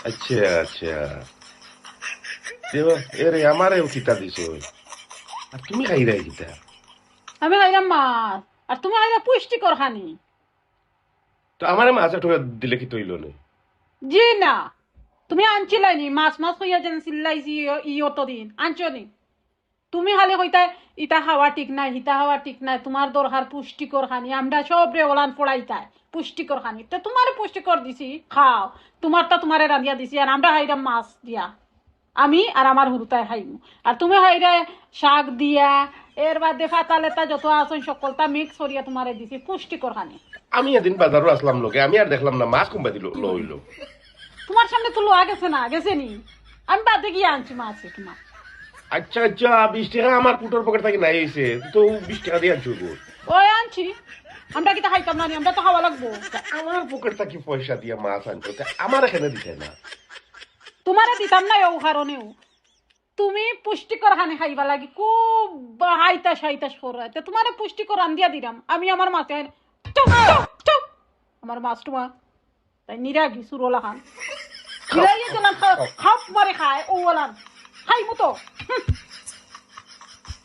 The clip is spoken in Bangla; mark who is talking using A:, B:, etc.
A: আচ্ছা আচ্ছা এরে আমারেও কিতা দিছো আর তুমি খাইরাই কিতা
B: আমি খাইলাম মাছ আর তুমি খাইলা পুষ্টিকর খানি।
A: তো আমারে মাছ ঠোকা দিলে কি তৈল না
B: জি না, তুমি আনছিলাই নি মাছ মাছ হইয়া যেন চিল্লাইছি ই অতদিন আনছো নি? তুমি খালি কইতা ইটা খাওয়া ঠিক নাই হিতা খাওয়া ঠিক নাই, তোমার দরকার পুষ্টিকর খানি, আমরা সব রে ওলান পড়াইতাই পুষ্টিকর খানি, তো তোমার পুষ্টিকর দিছি খাও, তোমারটা তোমারে রান্ধিয়া দিছি আর আমরা খাইলাম মাছ দিয়া, আমি আর আমার হুরুতায় খাইমু, আর তুমি খাইলে শাক দিয়া এর বাদে ফাতা লেতা যত আছেন সকলটা মিক্স করিয়া তোমারে দিছি পুষ্টিকর খানি।
A: আমি এদিন বাজারও আসলাম লোকে আমি আর দেখলাম না মাছ কমবা দিল লইলো
B: তোমার সামনে তো লোয়া গেছে না গেছে নি, আমি বাদে গিয়ে আনছি মাছ তোমার।
A: আচ্ছা আচ্ছা 20 টাকা আমার পুটোর পকেট থেকে নাই হয়েছে তো 20 টাকা দিয়ে আনছো গো
B: ওই আনছি, আমরা কি তা খাইতাম না নি? আমরা তো খাওয়া লাগবো।
A: আমার পকেট থেকে পয়সা দিয়ে মাছ আনছো আমার এখানে দিতে না
B: তোমারে দিতাম না ও কারণেও, তুমি পুষ্টিকর খানি খাইবা লাগি খুব হাইতাস হাইতাস করাইতে তোমারে পুষ্টিকর আন্দিয়া দিলাম, আমি আমার মাছে চুপ চুপ চুপ আমার মাছ তোমার তাই নিরাগি সুরলা খান নিরাগি দিলাম খাপ মারে খায় ও ওলান খাইমু তো